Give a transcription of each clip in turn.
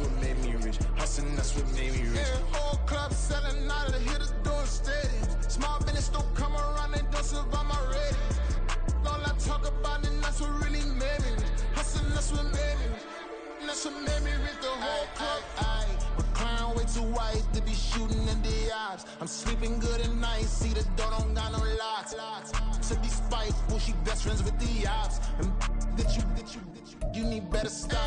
what made me rich. Hustling, that's what made me rich. Yeah, whole club selling out of the hitters doing stadiums. Small business don't come around, they don't survive my ratings. All I talk about it, that's what really made me rich. Hustling, that's what made me rich. That's what made me rich, the whole club. My clown way too white to be shooting in the eyes. I'm sleeping good at night, see the door don't got no locks. To be spiteful, she best friends with the ops. And you need better style.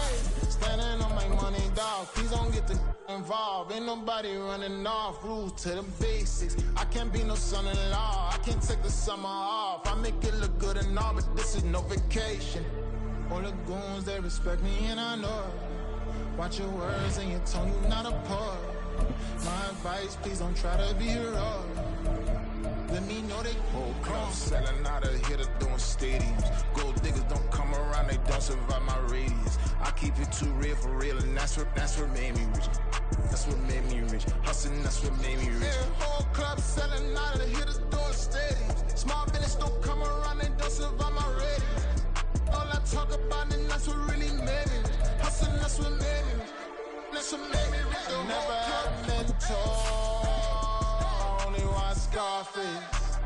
Standing on my money, dog. Please don't get the involved. Ain't nobody running off. Rules to the basics. I can't be no son-in-law. I can't take the summer off. I make it look good and all, but this is no vacation. All the goons, they respect me and I know it. Watch your words and your tone, you not a poet. My advice, please don't try to be heroic. Let me know they whole club selling out of here to doing stadiums. Gold diggers don't come around, they don't survive my radius. I keep it too real for real, and that's what made me rich. That's what made me rich. Hustling, that's what made me rich. Yeah, whole club selling out of the here to doing stadiums. Small business don't come around, they don't survive my radius. All I talk about it, that's what really made me rich. Hustling, that's what made me rich. That's what made me rich. I never had a mentor. Scarface.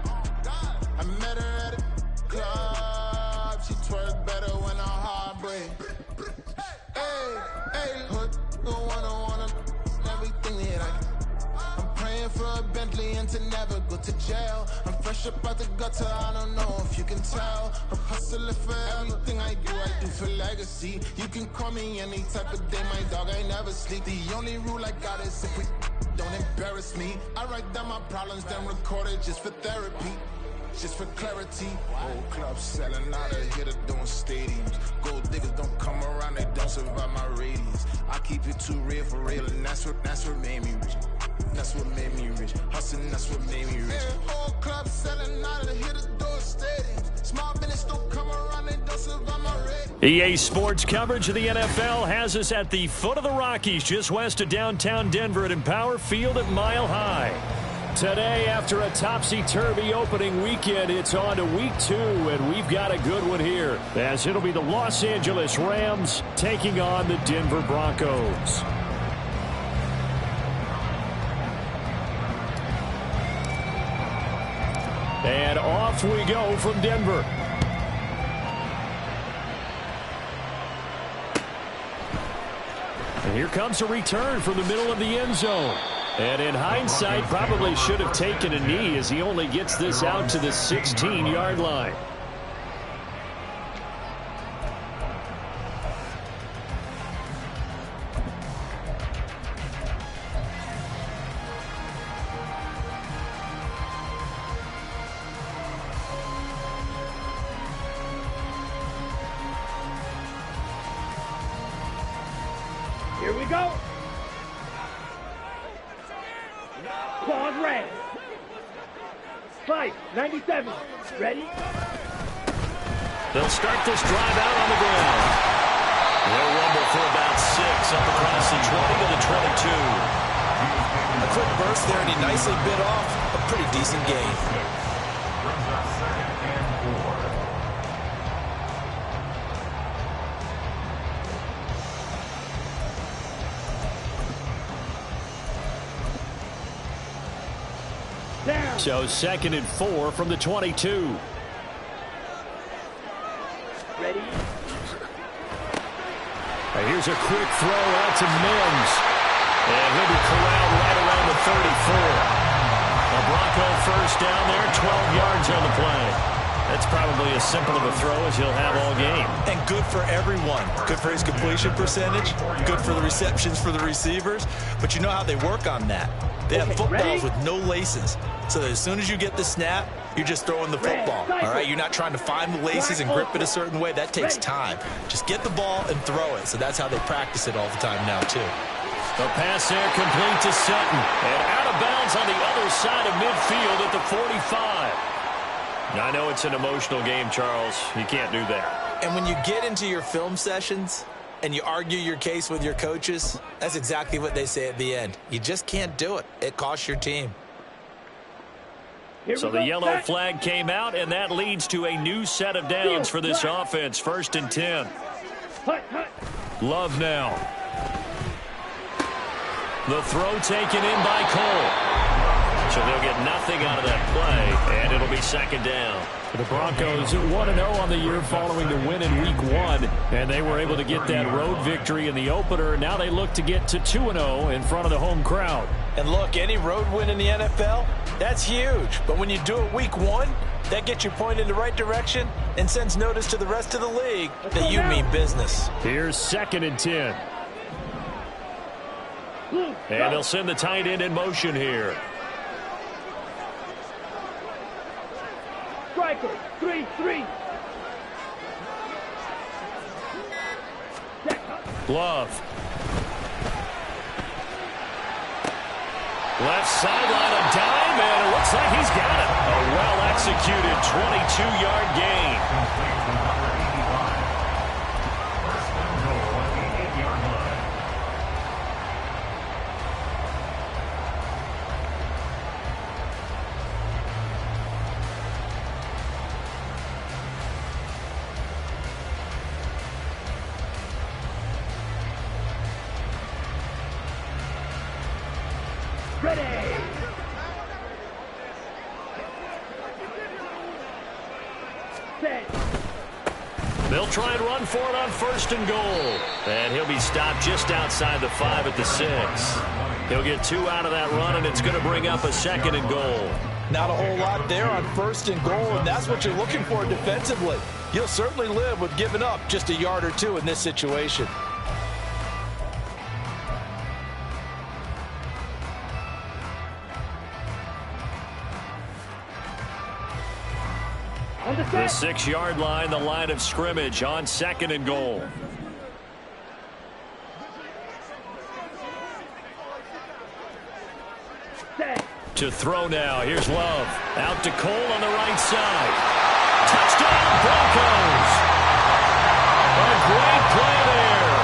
I met her at a club. She twerk better when her heart break. Hey, hood, wanna everything that I'm praying for a Bentley and to never go to jail. I'm fresh up out the gutter, I don't know if you can tell. I'm hustling for everything I do for legacy. You can call me any type of day, my dog, I never sleep. The only rule I got is if we don't embarrass me. I write down my problems, then record it just for therapy, just for clarity. Whole club selling out of here to doing stadiums. Gold diggers don't come around, they don't survive my radius. I keep it too real for real, and that's what made me rich. That's what made me rich. Hustling, that's what made me rich. Yeah, whole club selling out of here to doing stadiums. Small business don't come around, they don't survive my radius. EA Sports coverage of the NFL has us at the foot of the Rockies, just west of downtown Denver at Empower Field at Mile High. Today, after a topsy-turvy opening weekend, it's on to week 2, and we've got a good one here, as it'll be the Los Angeles Rams taking on the Denver Broncos. And off we go from Denver. And here comes a return from the middle of the end zone. And in hindsight, probably should have taken a knee as he only gets this out to the 16-yard line. Here we go. Claws red. 597. Ready? They'll start this drive out on the ground. They'll rumble for about 6 up across the 20 to the 22. A quick burst there, and he nicely bit off a pretty decent gain. So 2nd and 4 from the 22. Ready? Here's a quick throw out to Mims. And he'll be corralled right around the 34. A Bronco first down there, 12 yards on the play. That's probably as simple of a throw as he'll have all game. And good for everyone. Good for his completion percentage. Good for the receptions for the receivers. But you know how they work on that. They have footballs with no laces. So that as soon as you get the snap, you're just throwing the football. All right, you're not trying to find the laces and grip it a certain way. That takes time. Just get the ball and throw it. So that's how they practice it all the time now, too. The pass there complete to Sutton. And out of bounds on the other side of midfield at the 45. I know it's an emotional game, Charles. You can't do that. And when you get into your film sessions and you argue your case with your coaches, that's exactly what they say at the end. You just can't do it. It costs your team. So the yellow flag came out, and that leads to a new set of downs for this offense. 1st and 10. Love now. The throw taken in by Cole. So they'll get nothing out of that play, and it'll be second down. The Broncos 1-0 on the year following the win in Week 1, and they were able to get that road victory in the opener. Now they look to get to 2-0 in front of the home crowd. And look, any road win in the NFL, that's huge. But when you do it Week 1, that gets you pointed in the right direction and sends notice to the rest of the league that you mean business. Here's 2nd and 10. And they'll send the tight end in motion here. Striker, 3-3. Love. Left sideline, a dime, and it looks like he's got it. A well-executed 22-yard gain. They'll try and run for it on 1st and goal. And he'll be stopped just outside the 5 at the 6. He'll get 2 out of that run, and it's going to bring up a 2nd and goal. Not a whole lot there on 1st and goal, and that's what you're looking for defensively. You'll certainly live with giving up just a yard or 2 in this situation. The 6-yard line, the line of scrimmage on 2nd and goal. To throw now. Here's Love. Out to Cole on the right side. Touchdown, Broncos. A great play there.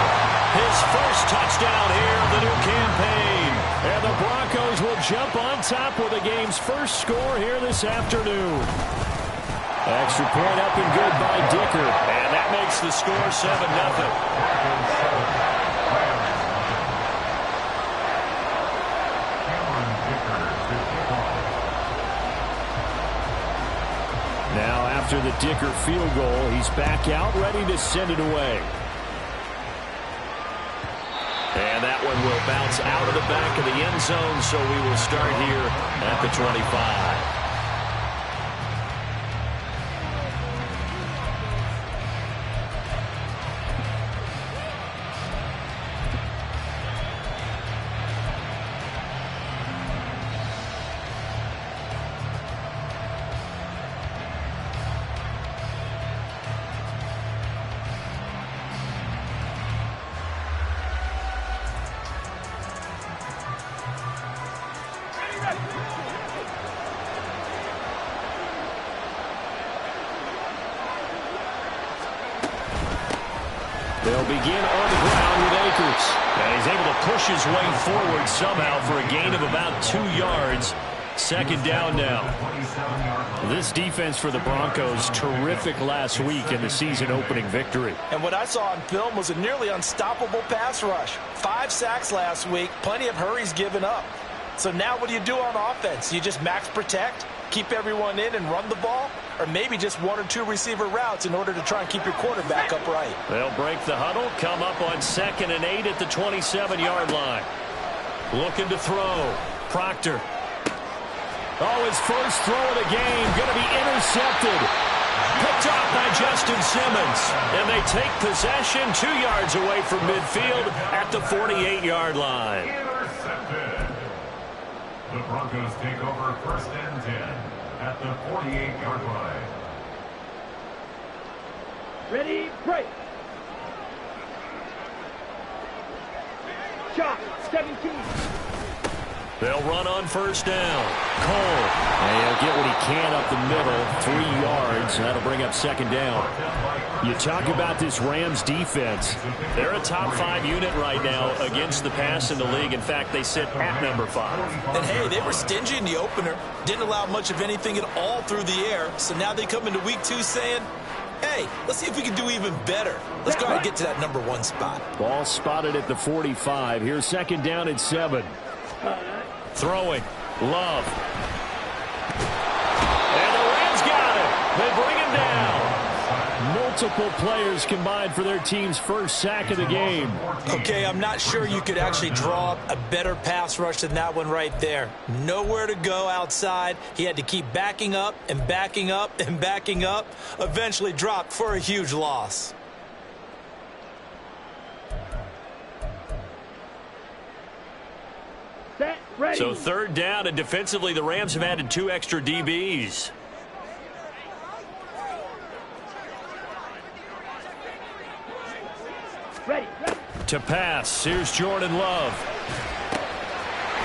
His first touchdown here of the new campaign. And the Broncos will jump on top with the game's first score here this afternoon. Extra point up and good by Dicker. And that makes the score 7-0. Now after the Dicker field goal, he's back out ready to send it away. And that one will bounce out of the back of the end zone, so we will start here at the 25. They'll begin on the ground with Akers. And he's able to push his way forward somehow for a gain of about 2 yards. 2nd down now. This defense for the Broncos, terrific last week in the season-opening victory. And what I saw on film was a nearly unstoppable pass rush. 5 sacks last week, plenty of hurries given up. So now what do you do on offense? You just max protect, keep everyone in and run the ball? Or maybe just 1 or 2 receiver routes in order to try and keep your quarterback upright. They'll break the huddle, come up on 2nd and 8 at the 27-yard line. Looking to throw. Proctor. Oh, his first throw of the game going to be intercepted. Picked off by Justin Simmons. And they take possession 2 yards away from midfield at the 48-yard line. Intercepted. The Broncos take over 1st and 10 at the 48-yard line. Ready, break. Shot, 17. They'll run on 1st down. Cole. And he'll get what he can up the middle. 3 yards. That'll bring up 2nd down. You talk about this Rams defense. They're a top 5 unit right now against the pass in the league. In fact, they sit at number 5. And hey, they were stingy in the opener. Didn't allow much of anything at all through the air. So now they come into week 2 saying, hey, let's see if we can do even better. Let's go ahead and get to that number 1 spot. Ball spotted at the 45. Here's second down and 7. Throwing. Love. And the Rams got it. They bring him down. Multiple players combined for their team's first sack of the game. Okay, I'm not sure you could actually draw up a better pass rush than that one right there. Nowhere to go outside. He had to keep backing up and backing up and backing up. Eventually dropped for a huge loss. Set, ready. So third down, and defensively the Rams have added 2 extra DBs. Ready. To pass, here's Jordan Love.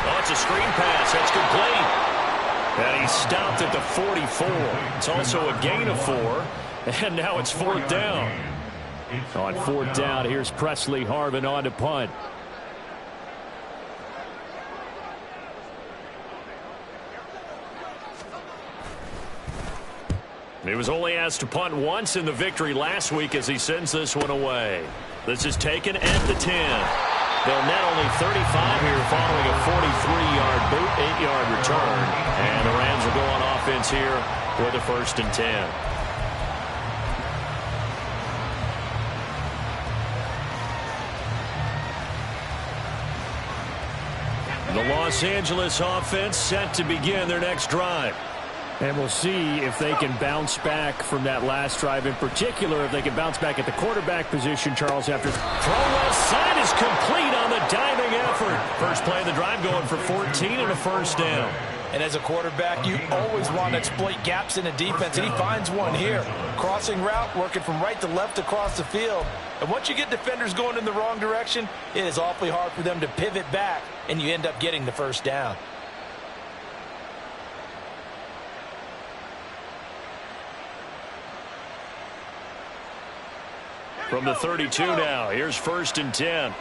Oh, it's a screen pass. That's complete. And he stopped at the 44. It's also a gain of 4. And now it's fourth down. On fourth down, here's Presley Harvin on to punt. He was only asked to punt once in the victory last week as he sends this one away. This is taken at the 10. They'll net only 35 here following a 43-yard boot, 8-yard return. And the Rams will go on offense here with a 1st and 10. The Los Angeles offense set to begin their next drive. And we'll see if they can bounce back from that last drive. In particular, if they can bounce back at the quarterback position, Charles, after throw left side is complete on the diving effort. First play of the drive going for 14 and a 1st down. And as a quarterback, you always want to exploit gaps in the defense, and he finds one here. Crossing route, working from right to left across the field. And once you get defenders going in the wrong direction, it is awfully hard for them to pivot back, and you end up getting the 1st down. From the 32 now, here's 1st and 10.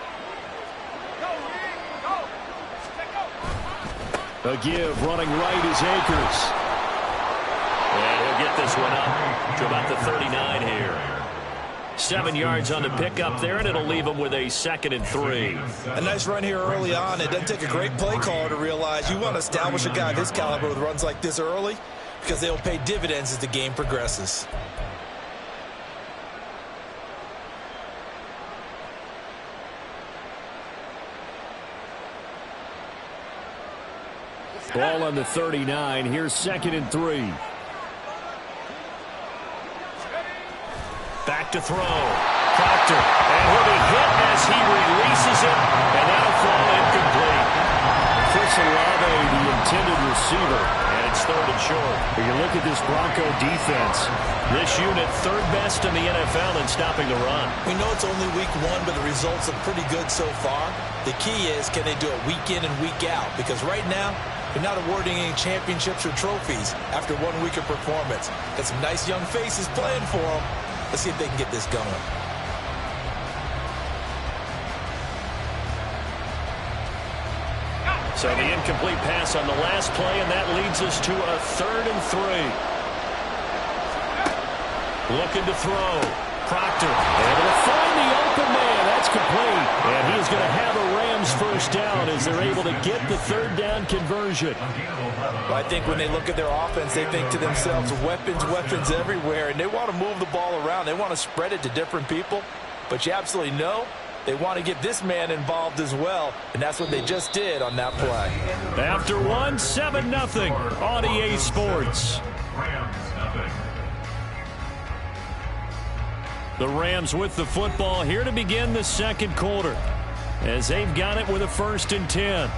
A give, running right is Akers. And he'll get this one up to about the 39 here. 7 yards on the pickup there, and it'll leave him with a 2nd and 3. A nice run here early on. It doesn't take a great play caller to realize you want to establish a guy of his caliber with runs like this early because they'll pay dividends as the game progresses. Ball on the 39. Here's 2nd and 3. Back to throw. Proctor. And he'll be hit as he releases it. And that'll fall incomplete. Chris Olave, the intended receiver. And it's 3rd and short. When you look at this Bronco defense, this unit 3rd best in the NFL in stopping the run. We know it's only week 1, but the results are pretty good so far. The key is, can they do it week in and week out? Because right now, they're not awarding any championships or trophies after 1 week of performance. Got some nice young faces playing for them. Let's see if they can get this going. So the incomplete pass on the last play, and that leads us to a 3rd and 3. Looking to throw. Proctor. Able to find the open man. That's complete. And he is going to have a Rams 1st down as they're able to get the 3rd down conversion. Well, I think when they look at their offense, they think to themselves, weapons, weapons everywhere. And they want to move the ball around. They want to spread it to different people. But you absolutely know they want to get this man involved as well. And that's what they just did on that play. After 1, 7-0 on EA Sports. The Rams with the football here to begin the 2nd quarter as they've got it with a 1st and 10.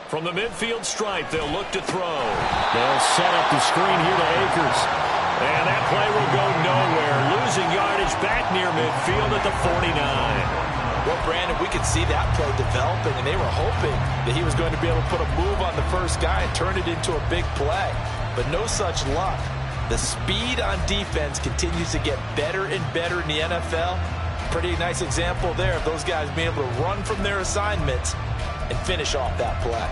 From the midfield stripe, they'll look to throw. They'll set up the screen here to Akers. And that play will go nowhere. Losing yardage back near midfield at the 49. Well, Brandon, we could see that play developing, and they were hoping that he was going to be able to put a move on the first guy and turn it into a big play. But no such luck. The speed on defense continues to get better and better in the NFL. Pretty nice example there of those guys being able to run from their assignments and finish off that play.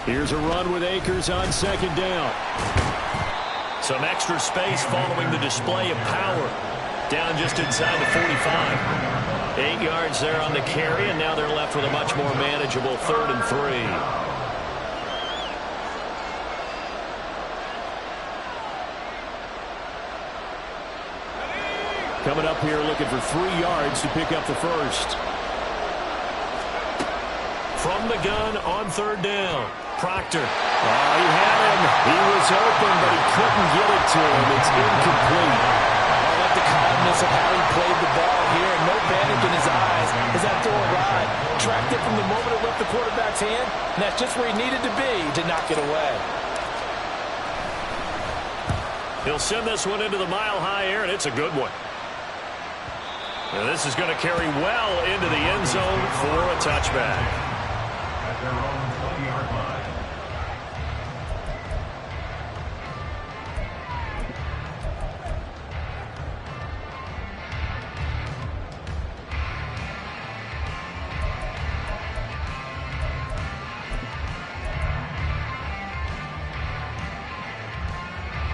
Here's a run with Akers on second down. Some extra space following the display of power. Down just inside the 45. 8 yards there on the carry, and now they're left with a much more manageable 3rd and 3. Coming up here looking for 3 yards to pick up the first. From the gun on 3rd down. Proctor. Oh, he had him. He was open, but he couldn't get it to him. It's incomplete. I like the calmness of how he played the ball here, and no panic in his eyes as that throw arrived. Tracked it from the moment it left the quarterback's hand, and that's just where he needed to be to knock it away. He'll send this one into the mile-high air, and it's a good one. And this is going to carry well into the end zone for a touchback. At their own 20-yard line.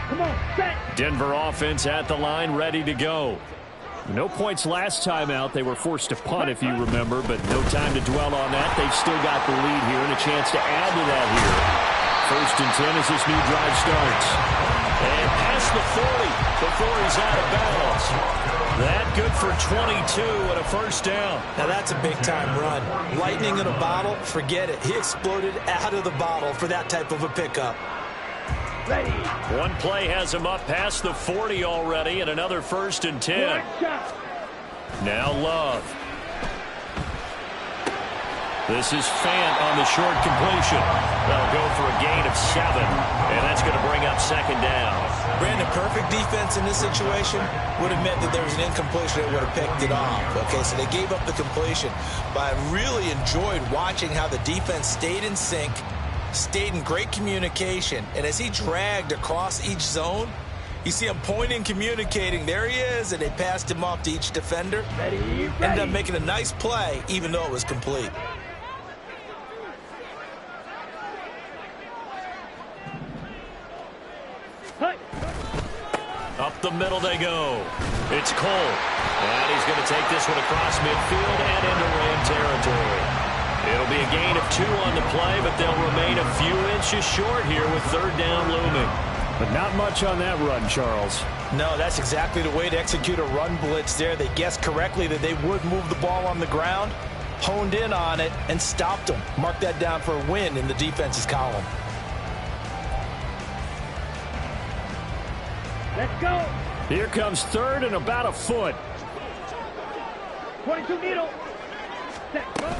Come on, set. Denver offense at the line, ready to go. No points last time out. They were forced to punt, if you remember, but no time to dwell on that. They've still got the lead here and a chance to add to that here. 1st and 10 as this new drive starts. And past the 40 before he's out of bounds. That good for 22 and a first down. Now that's a big-time run. Lightning in a bottle, forget it. He exploded out of the bottle for that type of a pickup. Ready. One play has him up past the 40 already, and another 1st and 10. Now Love. This is Fant on the short completion. That'll go for a gain of 7, and that's going to bring up 2nd down. Brandon, perfect defense in this situation would have meant that there was an incompletion that would have picked it off. Okay, so they gave up the completion. But I really enjoyed watching how the defense stayed in sync, stayed in great communication, and as he dragged across each zone, you see him pointing, communicating. There he is, and they passed him off to each defender. Ended up making a nice play, even though it was complete. Up the middle they go. It's Cole. And he's going to take this one across midfield and into Ram territory. It'll be a gain of 2 on the play, but they'll remain a few inches short here with 3rd down looming. But not much on that run, Charles. No, that's exactly the way to execute a run blitz there. They guessed correctly that they would move the ball on the ground, honed in on it, and stopped them. Mark that down for a win in the defense's column. Let's go. Here comes 3rd and about a foot. 22 needle. Set. Go.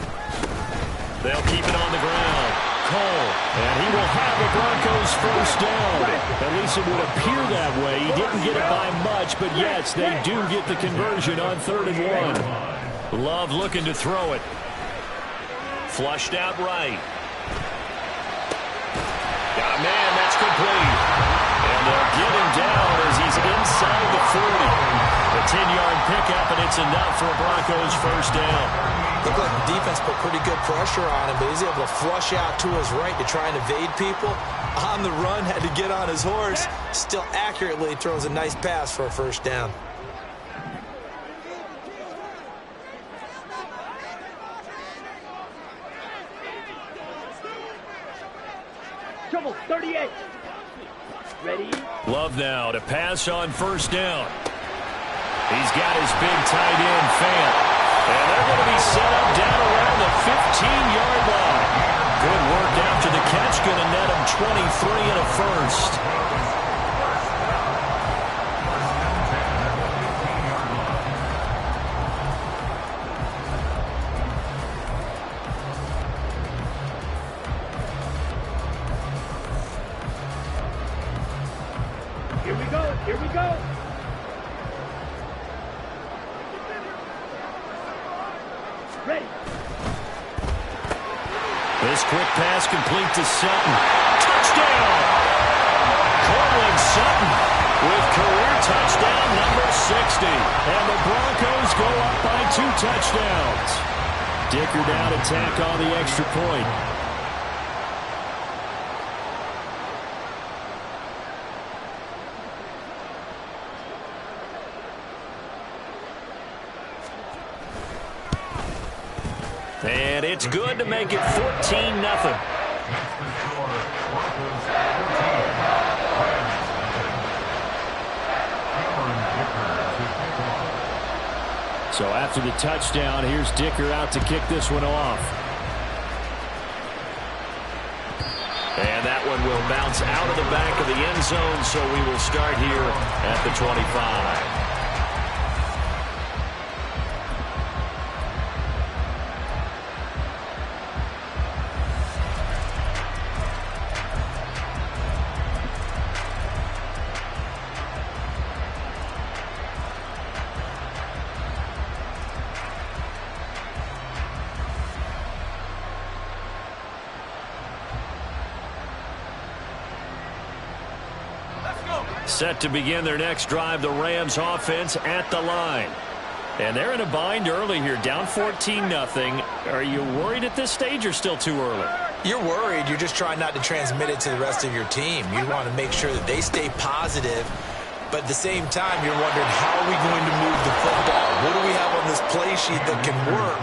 They'll keep it on the ground. Cole, and he will have the Broncos' first down. At least it would appear that way. He didn't get it by much, but yes, they do get the conversion on 3rd and 1. Love looking to throw it. Flushed out right. Got a man, that's complete. And they'll get him down as he's inside the 40. A 10-yard pickup, and it's enough for a Broncos first down. Looked like the defense put pretty good pressure on him, but he's able to flush out to his right to try and evade people. On the run, had to get on his horse. Still accurately throws a nice pass for a first down. Trouble 38. Ready. Love now to pass on first down. He's got his big tight end, Fant. And they're going to be set up down around the 15-yard line. Good work after the catch. Going to net him 23 and a first. Here we go. Ready. This quick pass complete to Sutton. Touchdown! Cortland Sutton with career touchdown number 60. And the Broncos go up by 2 touchdowns. Dicker down to tack on the extra point. And it's good to make it 14-0. So after the touchdown, here's Dicker out to kick this one off. And that one will bounce out of the back of the end zone, so we will start here at the 25. Set to begin their next drive, the Rams offense at the line. And they're in a bind early here, down 14-0. Are you worried at this stage or still too early? You're worried. You're just trying not to transmit it to the rest of your team. You want to make sure that they stay positive. But at the same time, you're wondering, how are we going to move the football? What do we have on this play sheet that can work?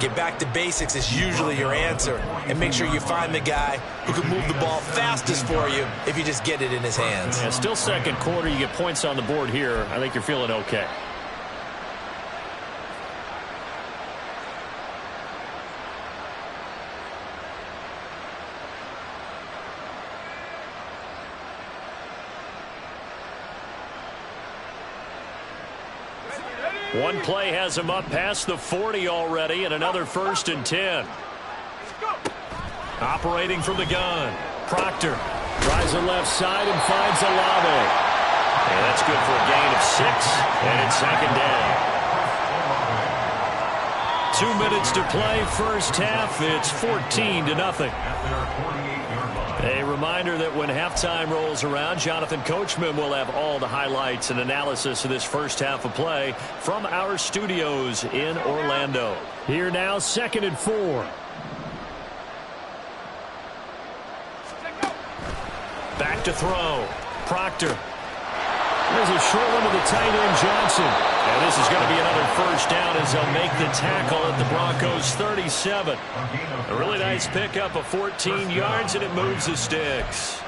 Get back to basics is usually your answer. And make sure you find the guy who can move the ball fastest for you if you just get it in his hands. Yeah, still second quarter. You get points on the board here. I think you're feeling okay. One play has him up past the 40 already, and another 1st and 10. Operating from the gun, Proctor tries the left side and finds Olave. And that's good for a gain of 6, and it's 2nd down. 2 minutes to play, first half. It's 14-0. A reminder that when halftime rolls around, Jonathan Coachman will have all the highlights and analysis of this first half of play from our studios in Orlando. Here now, 2nd and 4. Back to throw. Proctor. There's a short one to the tight end, Johnson. And this is going to be another first down as they'll make the tackle at the Broncos' 37. A really nice pickup of 14 yards, and it moves the sticks.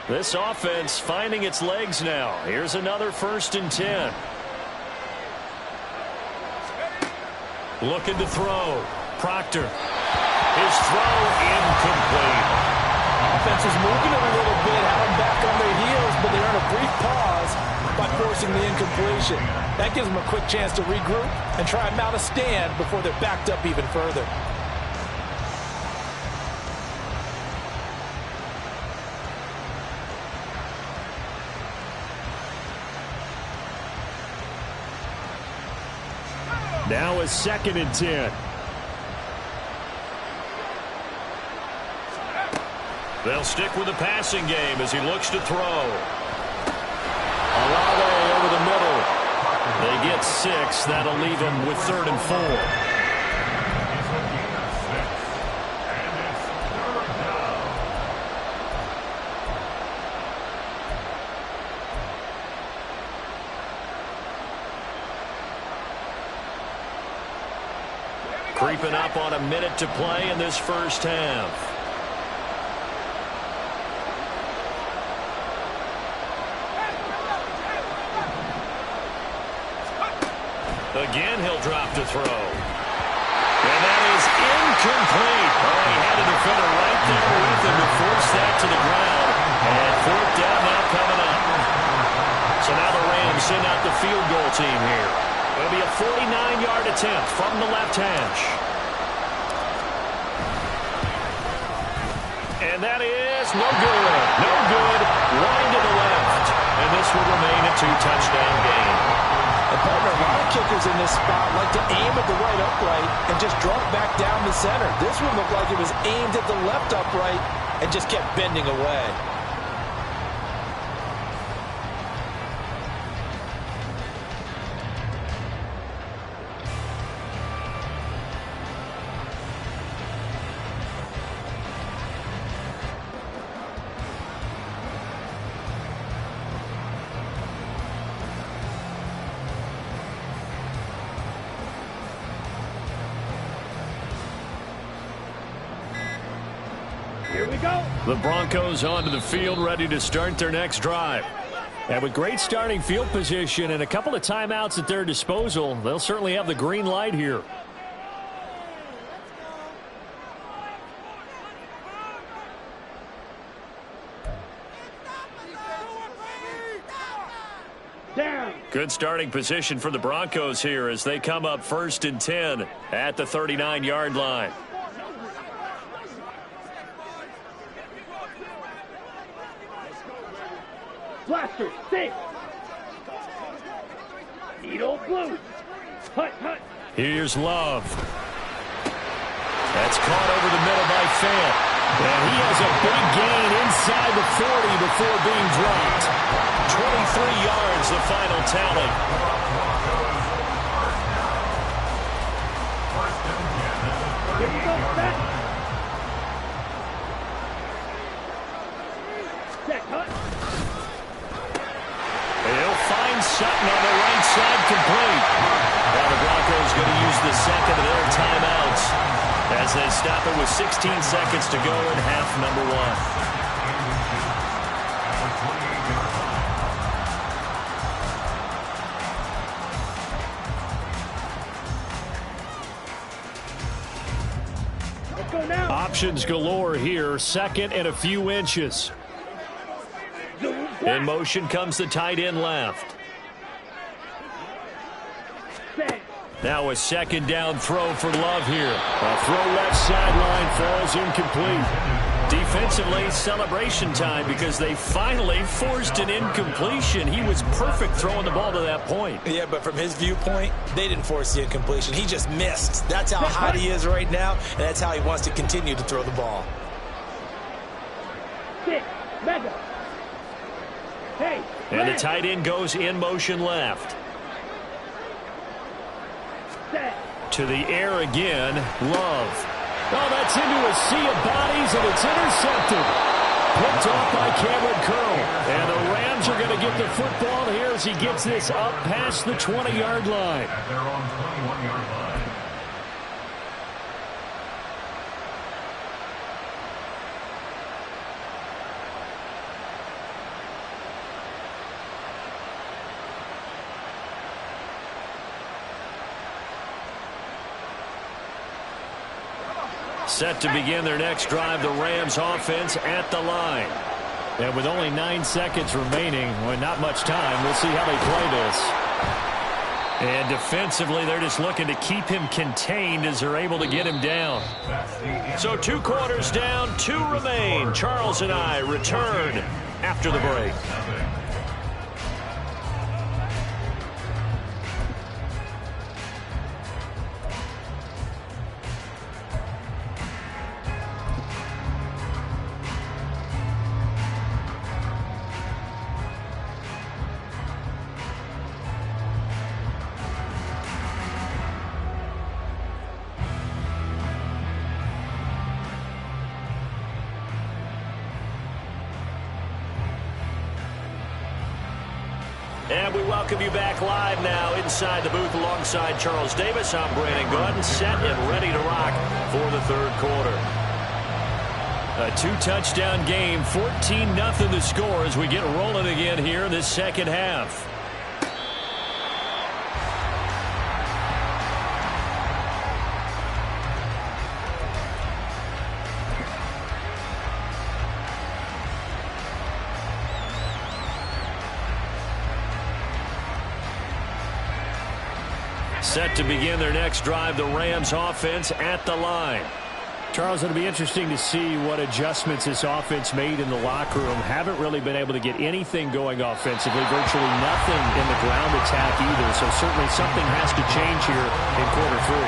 This offense finding its legs now. Here's another 1st and 10. Looking to throw. Proctor. His throw incomplete. Offense is moving it a little bit, had them back on their heels, but they earn a brief pause by forcing the incompletion. That gives them a quick chance to regroup and try and mount a stand before they're backed up even further. Now a 2nd and 10. They'll stick with the passing game as he looks to throw. Olave over the middle. They get 6. That'll leave them with 3rd and 4. Creeping up on a minute to play in this first half. Again, he'll drop to throw. And that is incomplete. Oh, he had a defender right there with him to force that to the ground. And 4th down now coming up. So now the Rams field goal team here. It'll be a 49-yard attempt from the left hash. And that is no good. No good. Line to the left. And this will remain a 2-touchdown game. And partner, a lot of kickers in this spot like to aim at the right upright and just draw it back down the center. This one looked like it was aimed at the left upright and just kept bending away. Here we go. The Broncos onto the field, ready to start their next drive. And with great starting field position and a couple of timeouts at their disposal, they'll certainly have the green light here. Down. Good starting position for the Broncos here as they come up 1st and 10 at the 39-yard line. Blaster, six. Needle blue. Hut, hut. Here's Love. That's caught over the middle by Fant. And he has a big gain inside the 40 before being dropped. 23 yards, the final tally. Here we go, set. Set, hut. He'll find Sutton on the right side, complete. Now the Broncos going to use the second of their timeouts as they stop it with 16 seconds to go in half number 1. Let's go now. Options galore here, 2nd and a few inches. Zoom, In blast. motion comes the tight end left. Set. Now a 2nd down throw for Love here. A throw left sideline falls incomplete. Defensively, celebration time because they finally forced an incompletion. He was perfect throwing the ball to that point. Yeah, but from his viewpoint, they didn't force the incompletion. He just missed. That's how hot he is right now, and that's how he wants to continue to throw the ball. Six. Mega. Hey. And the red. tight end goes in motion left. Set. To the air again, Love. Oh, that's into a sea of bodies, and it's intercepted. Picked off by Cameron Curl. And the Rams are going to get the football here as he gets this up past the 20-yard line. At their own 21-yard line. Set to begin their next drive, the Rams offense at the line. And with only 9 seconds remaining, well, not much time, we'll see how they play this. And defensively, they're just looking to keep him contained as they're able to get him down. So 2 quarters down, 2 remain. Charles and I return after the break. And we welcome you back live now inside the booth alongside Charles Davis. I'm Brandon Gaudin, set and ready to rock for the 3rd quarter. A 2-touchdown game, 14-0 the score as we get rolling again here in this 2nd half. Set to begin their next drive, the Rams offense at the line. Charles, it'll be interesting to see what adjustments this offense made in the locker room. Haven't really been able to get anything going offensively, virtually nothing in the ground attack either. So certainly something has to change here in quarter 3.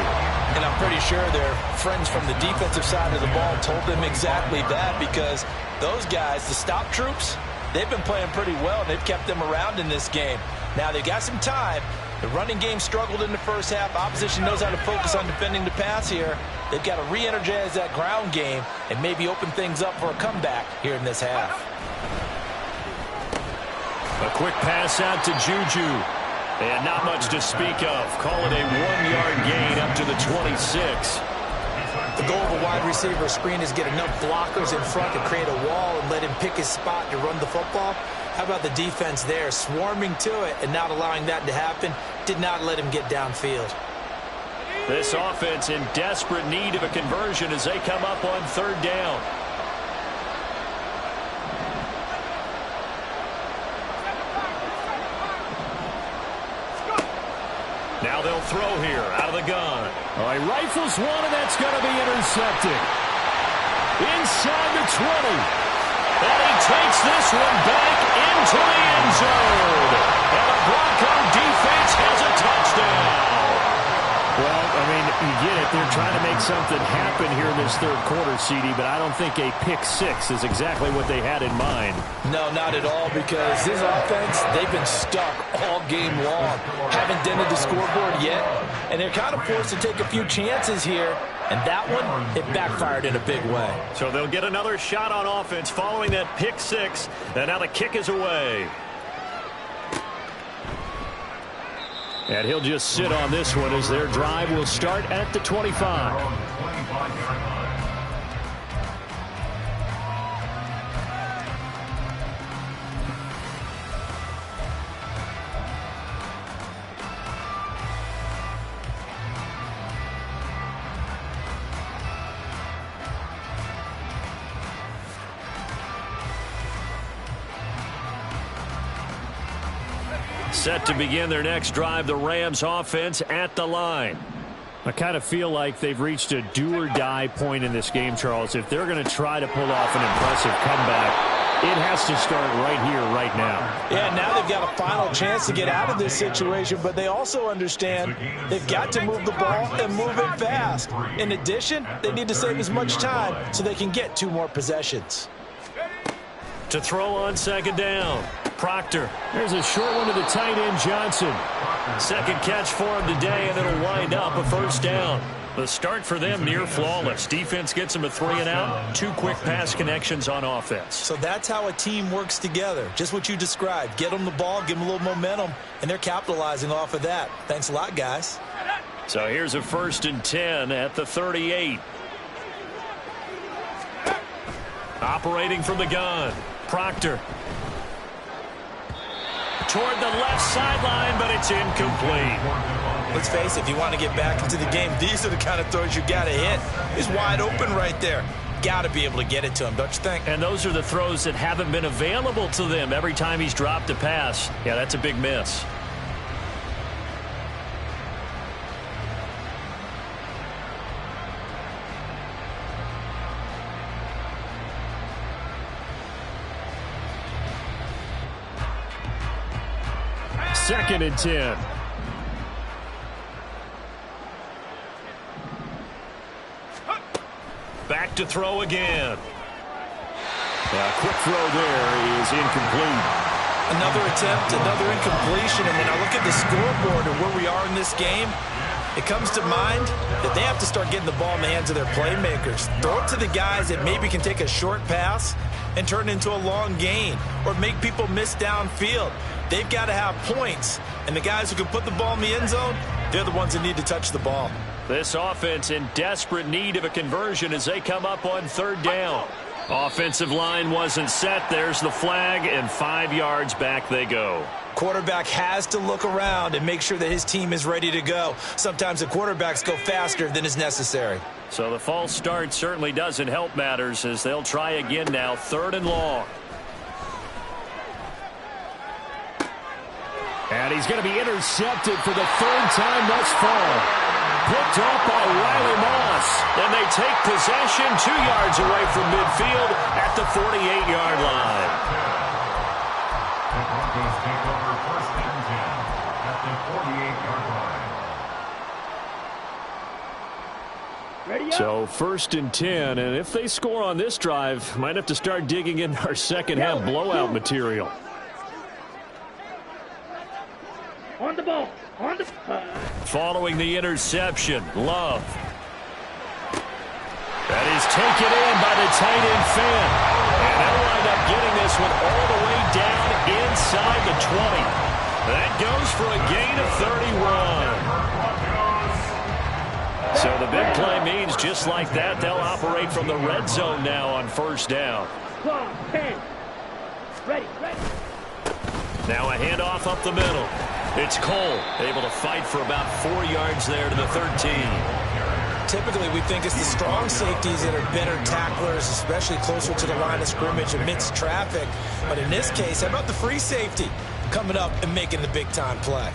And I'm pretty sure their friends from the defensive side of the ball told them exactly that, because those guys, the stop troops, they've been playing pretty well, and they've kept them around in this game. Now, they've got some time. The running game struggled in the first half. Opposition knows how to focus on defending the pass here. They've got to re-energize that ground game and maybe open things up for a comeback here in this half. A quick pass out to Juju. And not much to speak of. Call it a 1-yard gain up to the 26. The goal of a wide receiver screen is get enough blockers in front to create a wall and let him pick his spot to run the football. How about the defense there, swarming to it and not allowing that to happen? Did not let him get downfield. This offense in desperate need of a conversion as they come up on 3rd down. Now they'll throw here out of the gun. All right, rifles one, and that's going to be intercepted. Inside the 20. And he takes this one back into the end zone. And the Bronco defense has a touchdown. Well, I mean, you get it. They're trying to make something happen here in this 3rd quarter, CD, but I don't think a pick 6 is exactly what they had in mind. No, not at all, because this offense, they've been stuck all game long. Haven't dented the scoreboard yet, and they're kind of forced to take a few chances here. And that one, it backfired in a big way. So they'll get another shot on offense following that pick 6. And now the kick is away. And he'll just sit on this one as their drive will start at the 25. Set to begin their next drive, the Rams offense at the line. I kind of feel like they've reached a do-or-die point in this game, Charles. If they're going to try to pull off an impressive comeback, it has to start right here, right now. Yeah, now they've got a final chance to get out of this situation, but they also understand they've got to move the ball and move it fast. In addition, they need to save as much time so they can get 2 more possessions. To throw on 2nd down, Proctor. There's a short one to the tight end, Johnson. Second catch for him today, and it'll wind up a 1st down. The start for them near flawless. Defense gets them a 3 and out. 2 quick pass connections on offense. So that's how a team works together. Just what you described. Get them the ball, give them a little momentum, and they're capitalizing off of that. Thanks a lot, guys. So here's a 1st and 10 at the 38. Operating from the gun, Proctor. Toward the left sideline, but it's incomplete. Let's face it, if you want to get back into the game, these are the kind of throws you got to hit. He's wide open right there. Got to be able to get it to him, don't you think? And those are the throws that haven't been available to them every time he's dropped a pass. Yeah, that's a big miss. Second and 10. Back to throw again. Quick throw there is incomplete. Another attempt, another incompletion, and when I look at the scoreboard and where we are in this game, it comes to mind that they have to start getting the ball in the hands of their playmakers. Throw it to the guys that maybe can take a short pass and turn it into a long gain or make people miss downfield. They've got to have points, and the guys who can put the ball in the end zone, they're the ones that need to touch the ball. This offense in desperate need of a conversion as they come up on 3rd down. Offensive line wasn't set. There's the flag, and 5 yards back they go. Quarterback has to look around and make sure that his team is ready to go. Sometimes the quarterbacks go faster than is necessary. So the false start certainly doesn't help matters as they'll try again now, 3rd and long. And And he's going to be intercepted for the third time thus far. Picked off by Riley Moss. And they take possession 2 yards away from midfield at the 48-yard line. The Broncos take over first and 10 at the 48-yard line. So first and 10, and if they score on this drive, might have to start digging in our second half blowout material. On the ball. On the Following the interception, Love. That is taken in by the tight end Finn. And they'll wind up getting this one all the way down inside the 20. That goes for a gain of 31. So the big play means just like that, they'll operate from the red zone now on first down. 10. Ready. Now a handoff up the middle. It's Cole, able to fight for about 4 yards there to the 13. Typically, we think it's the strong safeties that are better tacklers, especially closer to the line of scrimmage amidst traffic. But in this case, how about the free safety coming up and making the big-time play?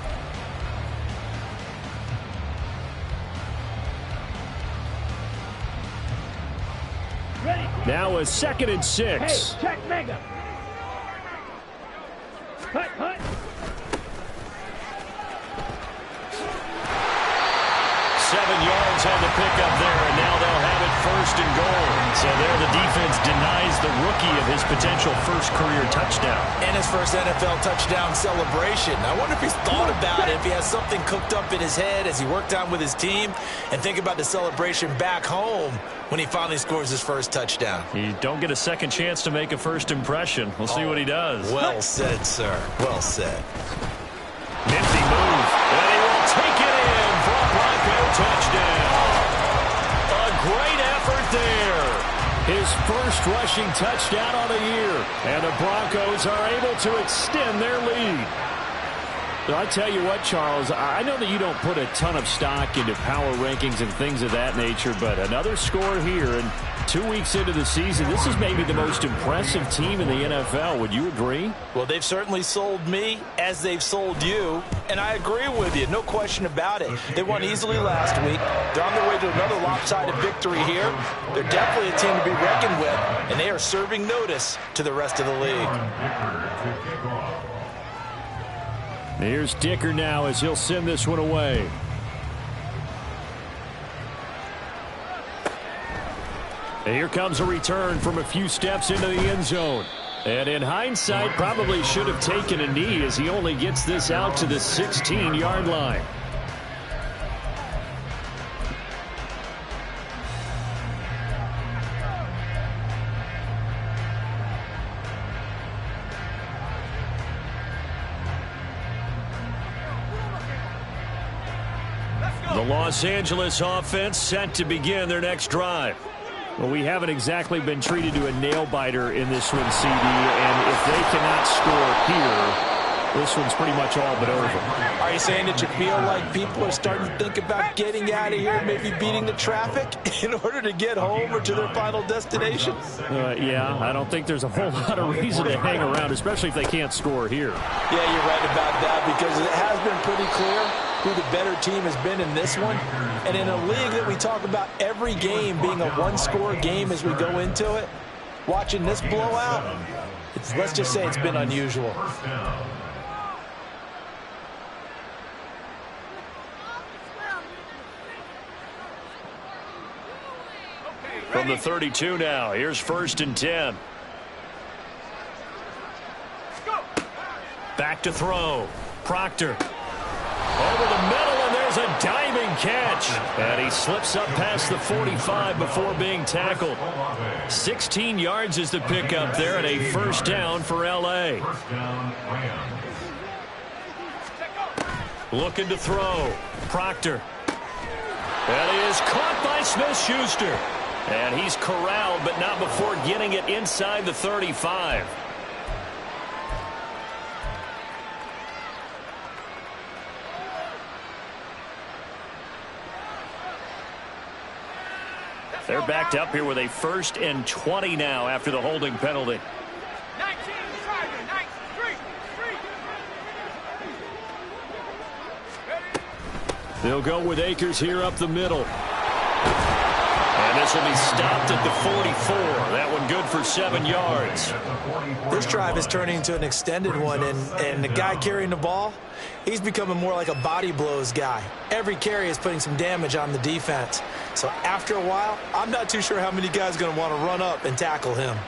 Ready. Now a 2nd and 6. Hey, check mega. Cut. 7 yards on the pickup there, and now they'll have it first and goal. So there the defense denies the rookie of his potential first career touchdown. And his first NFL touchdown celebration. I wonder if he's thought about it, if he has something cooked up in his head as he worked out with his team, and think about the celebration back home when he finally scores his first touchdown. You don't get a second chance to make a first impression. We'll see what he does. Well said, sir. Well said. Nifty move. And he will take it in for a Bronco touchdown. A great effort there. His first rushing touchdown on the year. And the Broncos are able to extend their lead. I tell you what, Charles, I know that you don't put a ton of stock into power rankings and things of that nature, but another score here, and 2 weeks into the season, this is maybe the most impressive team in the NFL. Would you agree? Well, they've certainly sold me as they've sold you, and I agree with you, no question about it. They won easily last week. They're on their way to another lopsided victory here. They're definitely a team to be reckoned with, and they are serving notice to the rest of the league. Here's Dicker now as he'll send this one away. And here comes a return from a few steps into the end zone. And in hindsight, probably should have taken a knee as he only gets this out to the 16-yard line. The Los Angeles offense set to begin their next drive. Well, we haven't exactly been treated to a nail-biter in this one, CD, and if they cannot score here, this one's pretty much all but over. Are you saying that you feel like people are starting to think about getting out of here, maybe beating the traffic in order to get home or to their final destination? Yeah, I don't think there's a whole lot of reason to hang around, especially if they can't score here. Yeah, you're right about that, because it has been pretty clear who the better team has been in this one. And in a league that we talk about every game being a one-score game as we go into it, watching this blowout, let's just say it's been unusual. From the 32 now, here's 1st and 10. Back to throw. Proctor. Over the middle, and there's a diving catch. And he slips up past the 45 before being tackled. 16 yards is the pickup there, and a first down for L.A. Looking to throw. Proctor. That is caught by Smith-Schuster. And he's corralled, but not before getting it inside the 35. They're backed up here with a 1st and 20 now after the holding penalty. 19, They'll go with Akers here up the middle. And this will be stopped at the 44. That one good for 7 yards. This drive is turning into an extended one, and the guy carrying the ball, he's becoming more like a body blows guy. Every carry is putting some damage on the defense. So after a while, I'm not too sure how many guys are going to want to run up and tackle him.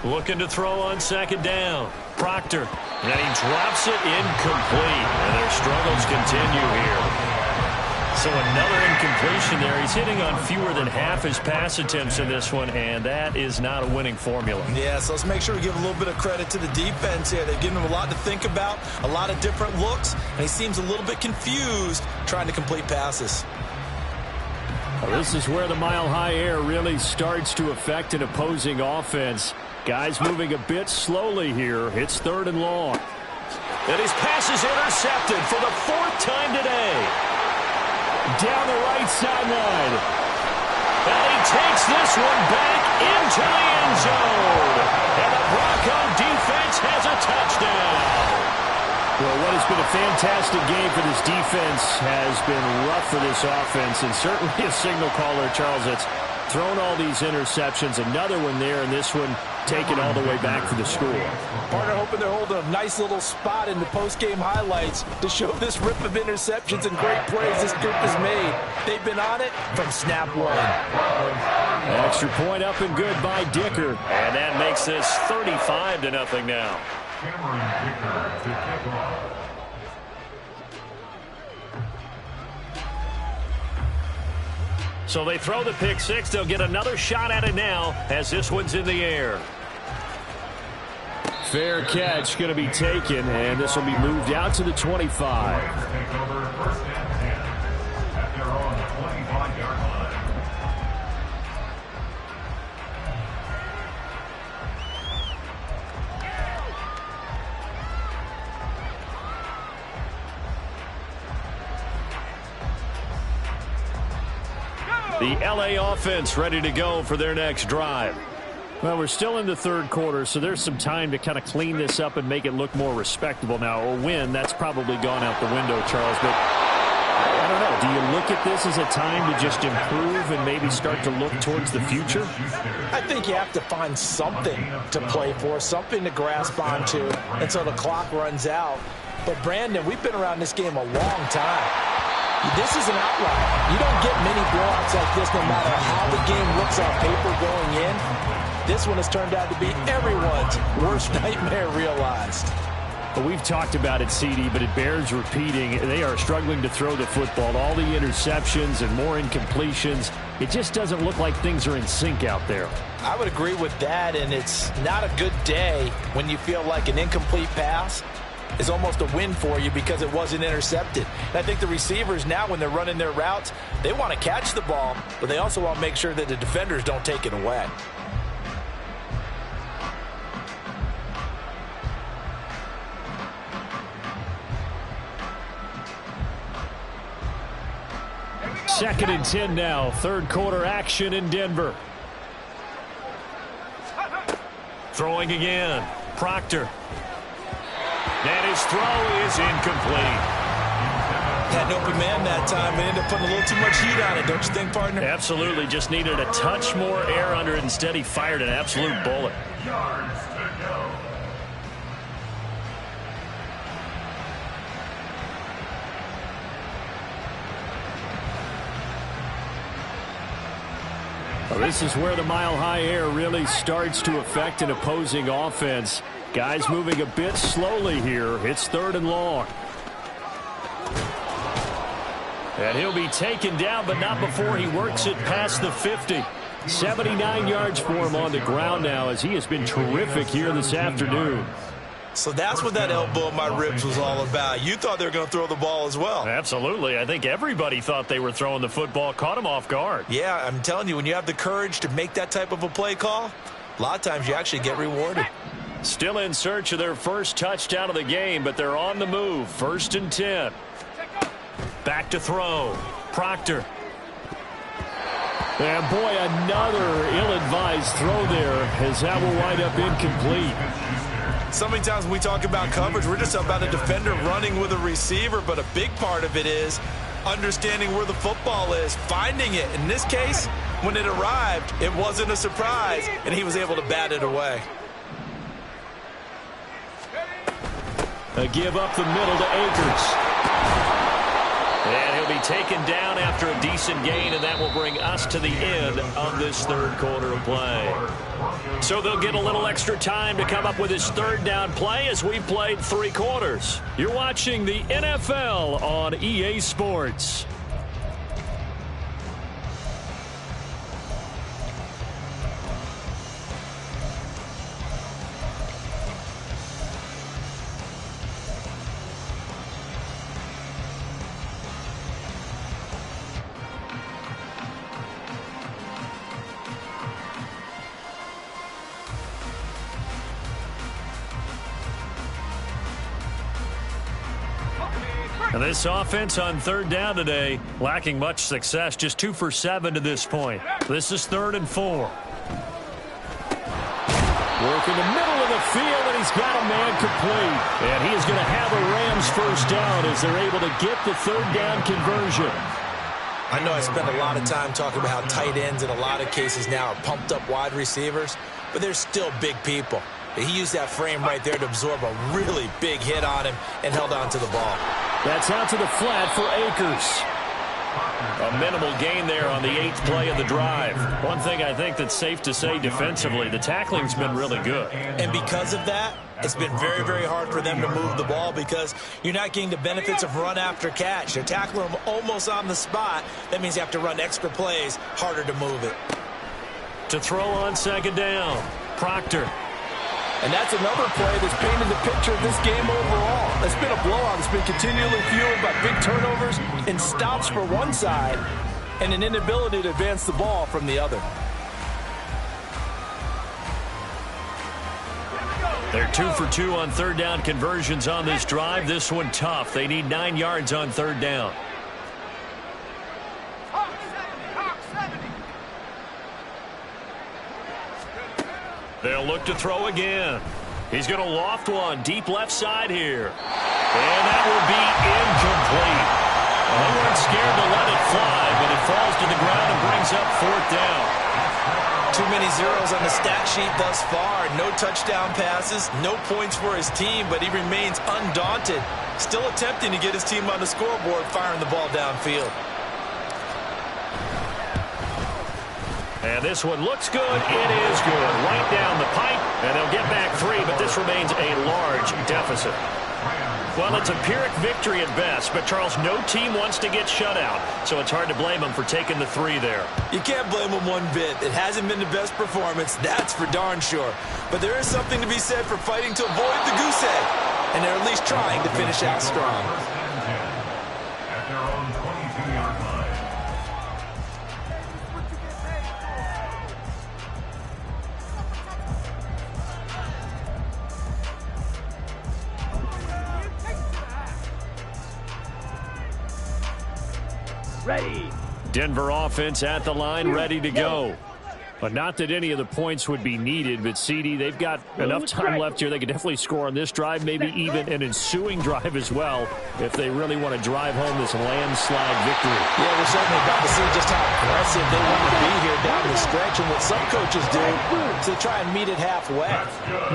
Looking to throw on second down. Proctor. And he drops it incomplete. And their struggles continue here. So another incompletion there. He's hitting on fewer than half his pass attempts in this one, and that is not a winning formula. Yeah, so let's make sure we give a little bit of credit to the defense here. They've given him a lot to think about, a lot of different looks, and he seems a little bit confused trying to complete passes. Well, this is where the mile-high air really starts to affect an opposing offense. Guys moving a bit slowly here. It's 3rd and long. And his pass is intercepted for the 4th time today. Down the right sideline. And he takes this one back into the end zone. And the Bronco defense has a touchdown. Well, what has been a fantastic game for this defense has been rough for this offense. And certainly a signal caller, Charles, that's thrown all these interceptions. Another one there, and this one taken all the way back for the score. Partner hoping they're holding a nice little spot in the post-game highlights to show this rip of interceptions and great plays this group has made. They've been on it from snap one. Extra point up and good by Dicker. And that makes this 35-0 now. Cameron Dicker to kick off. So they throw the pick six. They'll get another shot at it now as this one's in the air. Fair catch going to be taken, and this will be moved out to the 25. Take over 1st and 10 at their own 25-yard line. The LA offense ready to go for their next drive. Well, we're still in the 3rd quarter, so there's some time to kind of clean this up and make it look more respectable now. A win, that's probably gone out the window, Charles. But I don't know. Do you look at this as a time to just improve and maybe start to look towards the future? I think you have to find something to play for, something to grasp onto until the clock runs out. But, Brandon, we've been around this game a long time. This is an outlier. You don't get many blowouts like this no matter how the game looks on paper going in. This one has turned out to be everyone's worst nightmare realized. Well, we've talked about it, CD, but it bears repeating. They are struggling to throw the football. All the interceptions and more incompletions. It just doesn't look like things are in sync out there. I would agree with that, and it's not a good day when you feel like an incomplete pass is almost a win for you because it wasn't intercepted. And I think the receivers now, when they're running their routes, they want to catch the ball, but they also want to make sure that the defenders don't take it away. Second and 10 now. 3rd quarter action in Denver. Throwing again. Proctor. And his throw is incomplete. Had an open man that time and ended up putting a little too much heat on it, don't you think, partner? Absolutely. Just needed a touch more air under it. Instead, he fired an absolute bullet. Yards to go. Well, this is where the mile-high air really starts to affect an opposing offense. Guys moving a bit slowly here. It's 3rd and long. And he'll be taken down, but not before he works it past the 50. 79 yards for him on the ground now, as he has been terrific here this afternoon. So that's what that elbow in my ribs was all about. You thought they were going to throw the ball as well. Absolutely. I think everybody thought they were throwing the football, caught him off guard. Yeah, I'm telling you, when you have the courage to make that type of a play call, a lot of times you actually get rewarded. Still in search of their first touchdown of the game, but they're on the move. 1st and 10. Back to throw. Proctor. And boy, another ill-advised throw there as that will wind up incomplete. So many times when we talk about coverage, we're just about a defender running with a receiver, but a big part of it is understanding where the football is, finding it. In this case, when it arrived, it wasn't a surprise, and he was able to bat it away. A give up the middle to Akers. And he'll be taken down after a decent gain, and that will bring us to the end of this third quarter of play. So they'll get a little extra time to come up with his third down play as we played 3 quarters. You're watching the NFL on EA Sports. And this offense on third down today, lacking much success, just 2 for 7 to this point. This is 3rd and 4. Working the middle of the field, and he's got a man complete. And he is going to have a Rams first down as they're able to get the third down conversion. I know I spend a lot of time talking about how tight ends in a lot of cases now are pumped up wide receivers, but they're still big people. He used that frame right there to absorb a really big hit on him and held on to the ball. That's out to the flat for Akers. A minimal gain there on the 8th play of the drive. One thing I think that's safe to say defensively, the tackling's been really good. And because of that, it's been very, very hard for them to move the ball because you're not getting the benefits of run after catch. They're tackling them almost on the spot. That means you have to run extra plays, harder to move it. To throw on second down, Proctor. And that's another play that's painted the picture of this game overall. It's been a blowout. It's been continually fueled by big turnovers and stops for one side and an inability to advance the ball from the other. They're 2 for 2 on third down conversions on this drive. This one tough. They need 9 yards on third down. They'll look to throw again. He's going to loft one deep left side here. And that will be incomplete. They weren't scared to let it fly, but it falls to the ground and brings up 4th down. Too many zeros on the stat sheet thus far. No touchdown passes, no points for his team, but he remains undaunted. Still attempting to get his team on the scoreboard, firing the ball downfield. And this one looks good. It is good. Right down the pipe, and they'll get back 3, but this remains a large deficit. Well, it's a Pyrrhic victory at best, but, Charles, no team wants to get shut out, so it's hard to blame them for taking the 3 there. You can't blame them one bit. It hasn't been the best performance, that's for darn sure. But there is something to be said for fighting to avoid the goose egg, and they're at least trying to finish out strong. At their own 22-yard line. Ready. Denver offense at the line, ready to go. But not that any of the points would be needed, but CD, they've got enough time left here. They could definitely score on this drive, maybe even an ensuing drive as well, if they really want to drive home this landslide victory. Yeah, we're certainly about to see just how aggressive they want to be here down the stretch. And what some coaches do is they try and meet it halfway,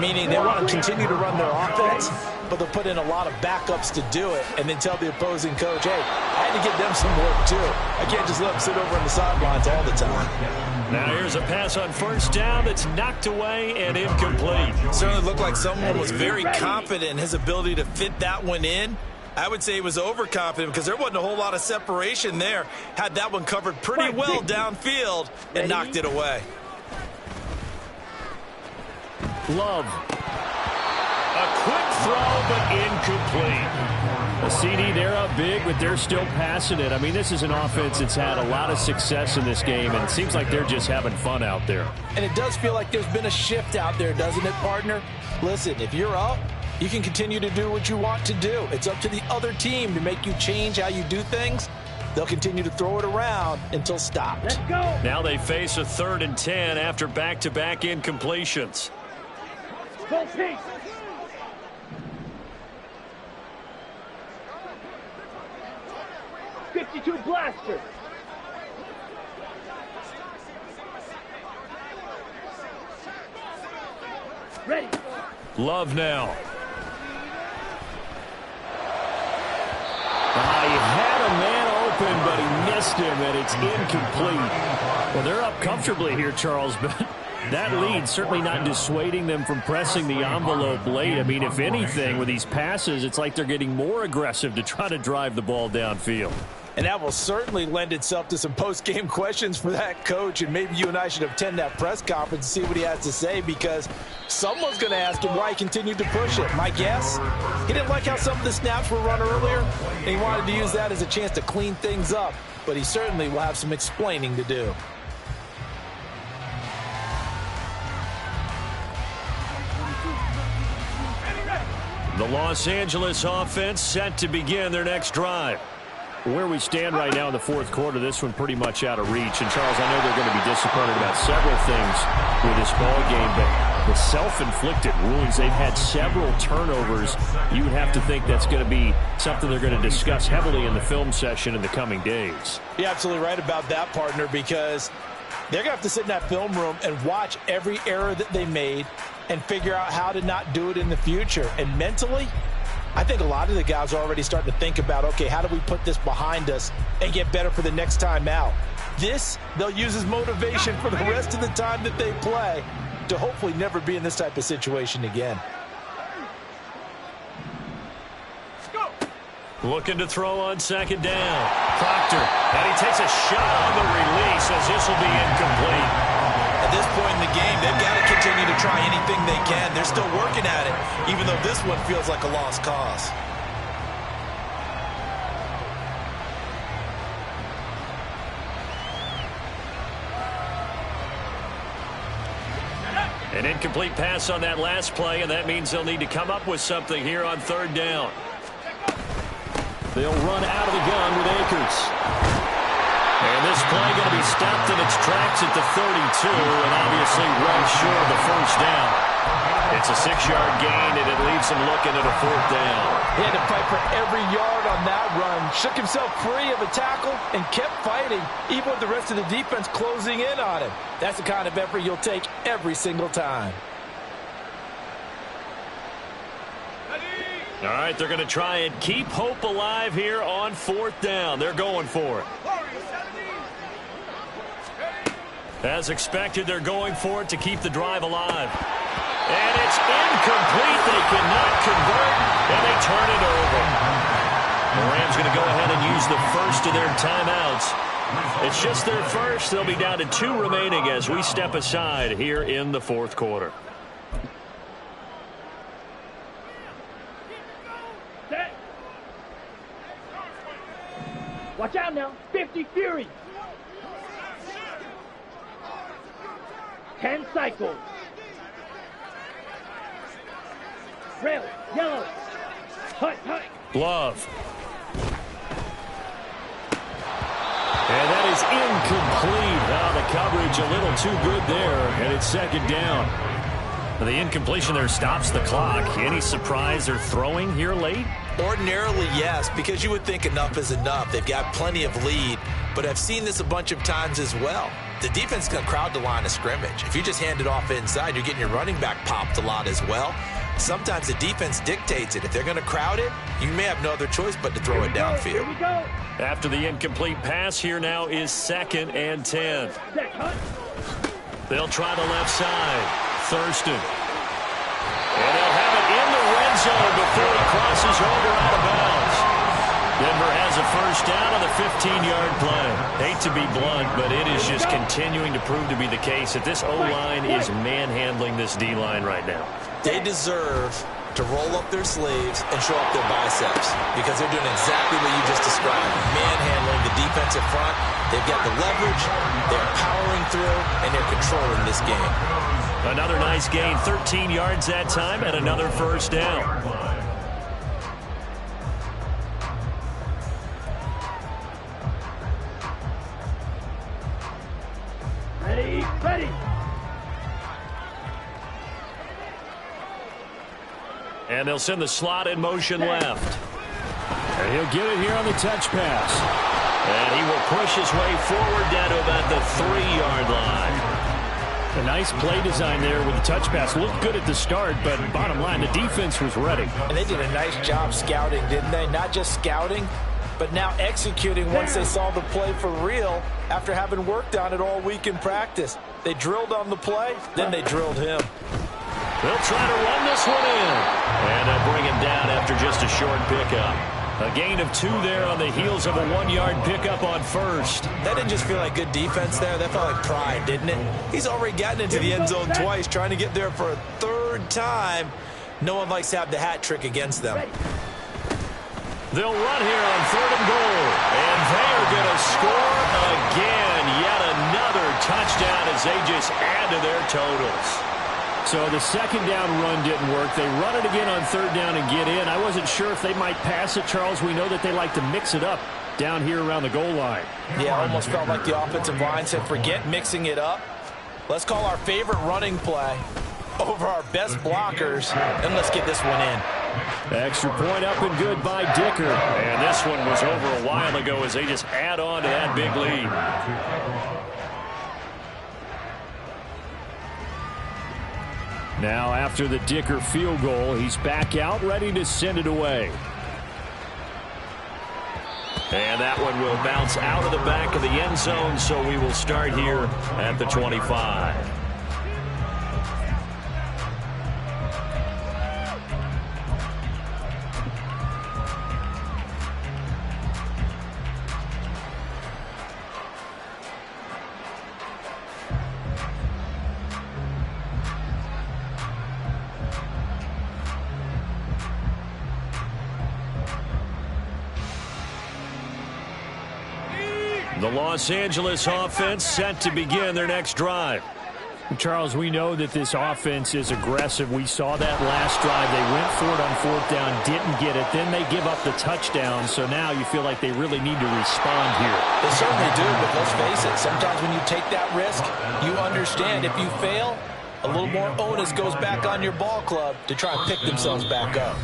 meaning they want to continue to run their offense, but they'll put in a lot of backups to do it and then tell the opposing coach, hey, I had to get them some work too. I can't just let them sit over on the sidelines all the time. Now here's a pass on first down that's knocked away and incomplete. Certainly looked like someone was very confident in his ability to fit that one in. I would say he was overconfident because there wasn't a whole lot of separation there. Had that one covered pretty well downfield and knocked it away. Love. A quick throw, but incomplete. A CD, they're up big, but they're still passing it. I mean, this is an offense that's had a lot of success in this game, and it seems like they're just having fun out there. And it does feel like there's been a shift out there, doesn't it, partner? Listen, if you're up, you can continue to do what you want to do. It's up to the other team to make you change how you do things. they'll continue to throw it around until stopped. Let's go. Now they face a 3rd and 10 after back-to-back incompletions. Go Pink. .52 blaster. Ready. Love now. He had a man open, but he missed him, and it's incomplete. Well, they're up comfortably here, Charles, but that lead certainly not dissuading them from pressing the envelope late. I mean, if anything, with these passes, it's like they're getting more aggressive to try to drive the ball downfield. And that will certainly lend itself to some post-game questions for that coach, and maybe you and I should attend that press conference and see what he has to say, because someone's going to ask him why he continued to push it. My guess, he didn't like how some of the snaps were run earlier, and he wanted to use that as a chance to clean things up, but he certainly will have some explaining to do. The Los Angeles offense set to begin their next drive. Where we stand right now in the 4th quarter, this one pretty much out of reach. And, Charles, I know they're going to be disappointed about several things with this ball game, but the self-inflicted wounds, they've had several turnovers. You would have to think that's going to be something they're going to discuss heavily in the film session in the coming days. You're absolutely right about that, partner, because they're going to have to sit in that film room and watch every error that they made and figure out how to not do it in the future. And mentally, I think a lot of the guys are already starting to think about, okay, how do we put this behind us and get better for the next time out? This, they'll use as motivation for the rest of the time that they play to hopefully never be in this type of situation again. Looking to throw on 2nd down. Proctor, and he takes a shot on the release as this will be incomplete. At this point in the game, they've got to continue to try anything they can. They're still working at it, even though this one feels like a lost cause. An incomplete pass on that last play, and that means they'll need to come up with something here on 3rd down. They'll run out of the gun with Akers. And this play going to be stopped in its tracks at the 32, and obviously well short of the 1st down. It's a 6-yard gain, and it leaves them looking at a 4th down. He had to fight for every yard on that run, shook himself free of a tackle, and kept fighting, even with the rest of the defense closing in on him. That's the kind of effort you'll take every single time. All right, they're going to try and keep hope alive here on 4th down. They're going for it. As expected, they're going for it to keep the drive alive. And it's incomplete. They cannot convert, and they turn it over. The Rams going to go ahead and use the first of their timeouts. It's just their first. They'll be down to 2 remaining as we step aside here in the 4th quarter. Set. Watch out now. 50 Fury. 10 cycles. Red, yellow. Hut, hut. Love. And that is incomplete. The coverage a little too good there, and it's 2nd down. The incompletion there stops the clock. Any surprise they're throwing here late? Ordinarily, yes, because you would think enough is enough. They've got plenty of lead, but I've seen this a bunch of times as well. The defense can crowd the line of scrimmage. If you just hand it off inside, you're getting your running back popped a lot as well. Sometimes the defense dictates it. If they're going to crowd it, you may have no other choice but to throw it downfield. Here we go. After the incomplete pass, here now is 2nd and 10. Set, hut. They'll try the left side. Thurston. And they'll have it in the red zone before he crosses over out of bounds. Denver has a 1st down on the 15-yard play. Hate to be blunt, but it is just continuing to prove to be the case that this O-line is manhandling this D-line right now. They deserve to roll up their sleeves and show up their biceps because they're doing exactly what you just described, manhandling the defensive front. They've got the leverage, they're powering through, and they're controlling this game. Another nice gain, 13 yards that time, and another 1st down. And they'll send the slot in motion left. And he'll get it here on the touch pass. And he will push his way forward down to about the 3-yard line. A nice play design there with the touch pass. Looked good at the start, but bottom line, the defense was ready. And they did a nice job scouting, didn't they? Not just scouting, but now executing once they saw the play for real after having worked on it all week in practice. They drilled on the play, then they drilled him. They'll try to run this one in. And they'll bring him down after just a short pickup. A gain of 2 there on the heels of a 1-yard pickup on first. That didn't just feel like good defense there. That felt like pride, didn't it? He's already gotten into the end zone twice, trying to get there for a 3rd time. No one likes to have the hat trick against them. They'll run here on 3rd and goal. And they are going to score again. Yet another touchdown as they just add to their totals. So the second down run didn't work. They run it again on 3rd down and get in. I wasn't sure if they might pass it, Charles. We know that they like to mix it up down here around the goal line. Yeah, almost felt like the offensive line said, forget mixing it up. Let's call our favorite running play over our best blockers, and let's get this one in. Extra point up and good by Dicker. And this one was over a while ago as they just add on to that big lead. Now after the Dicker field goal, he's back out, ready to send it away. And that one will bounce out of the back of the end zone, so we will start here at the 25. The Los Angeles offense set to begin their next drive. Charles, we know that this offense is aggressive. We saw that last drive. They went for it on 4th down, didn't get it. Then they give up the touchdown. So now you feel like they really need to respond here. They certainly do, but let's face it. Sometimes when you take that risk, you understand if you fail, a little more onus goes back on your ball club to try and pick themselves back up.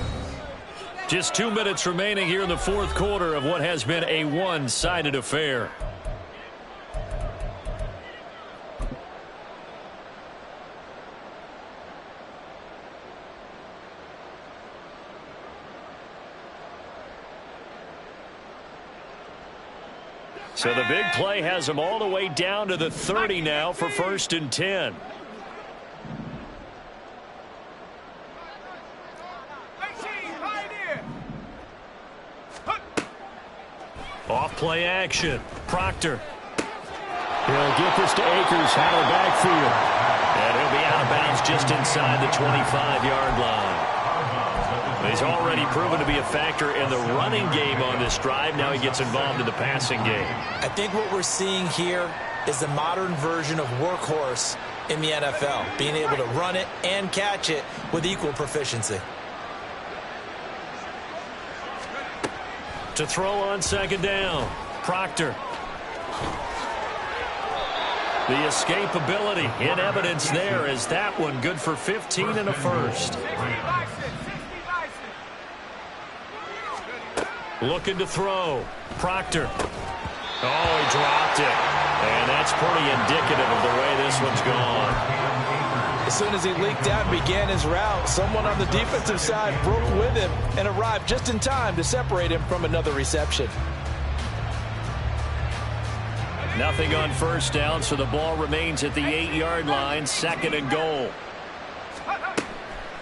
Just 2 minutes remaining here in the 4th quarter of what has been a one-sided affair. So the big play has them all the way down to the 30 now for 1st and 10. Off play action. Proctor. He'll get this to Akers out of the backfield. And he'll be out of bounds just inside the 25-yard line. He's already proven to be a factor in the running game on this drive. Now he gets involved in the passing game. I think what we're seeing here is the modern version of workhorse in the NFL, being able to run it and catch it with equal proficiency. To throw on 2nd down, Proctor. The escapability in evidence there is that one good for 15 and a first. Looking to throw. Proctor. Oh, he dropped it. And that's pretty indicative of the way this one's gone. As soon as he leaked out and began his route, someone on the defensive side broke with him and arrived just in time to separate him from another reception. Nothing on 1st down, so the ball remains at the 8-yard line, 2nd and goal.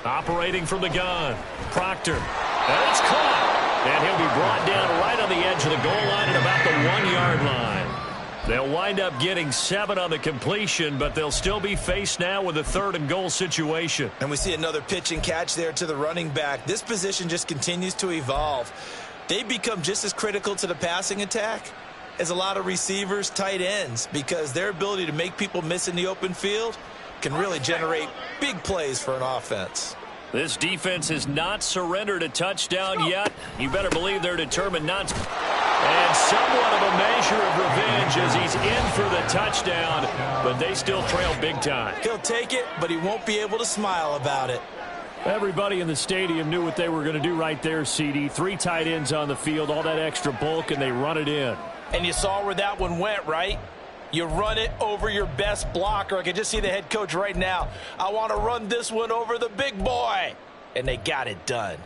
Operating from the gun, Proctor. And it's caught. And he'll be brought down right on the edge of the goal line at about the 1-yard line. They'll wind up getting 7 on the completion, but they'll still be faced now with a 3rd and goal situation. And we see another pitch and catch there to the running back. This position just continues to evolve. They become just as critical to the passing attack as a lot of receivers, tight ends, because their ability to make people miss in the open field can really generate big plays for an offense. This defense has not surrendered a touchdown yet. You better believe they're determined not to. And somewhat of a measure of revenge as he's in for the touchdown, but they still trail big time. He'll take it, but he won't be able to smile about it. Everybody in the stadium knew what they were going to do right there, CD. 3 tight ends on the field, all that extra bulk, and they run it in. And you saw where that one went, right? You run it over your best blocker. I can just see the head coach right now. I want to run this one over the big boy. And they got it done.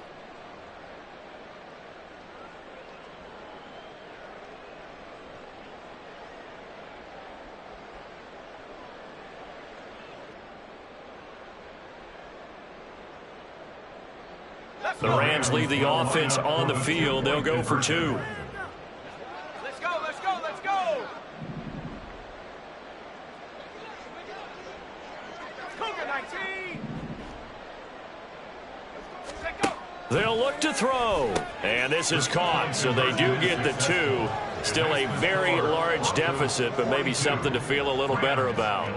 The Rams leave the offense on the field. They'll go for 2. Let's go, let's go, let's go! Cougar 19! Let's go! They'll look to throw. And this is caught, so they do get the 2. Still a very large deficit, but maybe something to feel a little better about.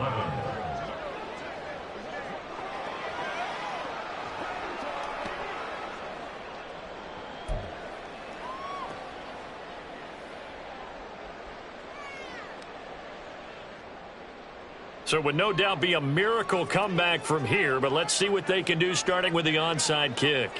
So it would no doubt be a miracle comeback from here, but let's see what they can do starting with the onside kick.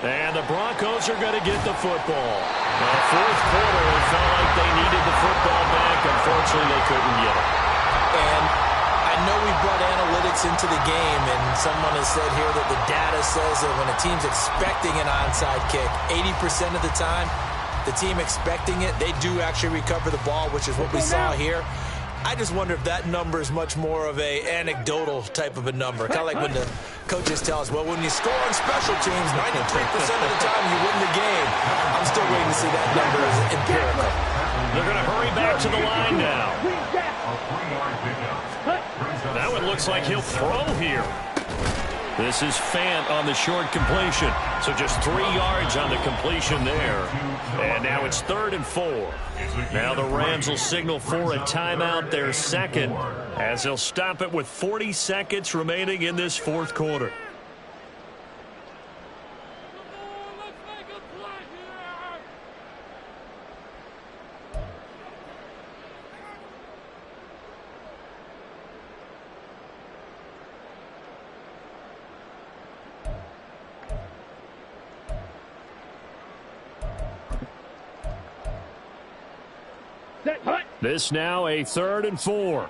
And the Broncos are going to get the football. Now, fourth quarter, it felt like they needed the football back. Unfortunately, they couldn't get it. And I know we brought analytics into the game, and someone has said here that the data says that when a team's expecting an onside kick, 80% of the time, the team expecting it, they do actually recover the ball, which is what we saw here. I just wonder if that number is much more of a anecdotal type of a number. Kind of like when the coaches tell us, well, when you score on special teams, 93% of the time you win the game. I'm still waiting to see that number as empirical. They're going to hurry back to the line now. That one looks like he'll throw here. This is Fant on the short completion. So just 3 yards on the completion there. And now it's 3rd and 4. Now the Rams will signal for a timeout, their second, as they'll stop it with 40 seconds remaining in this fourth quarter. This now a 3rd and 4.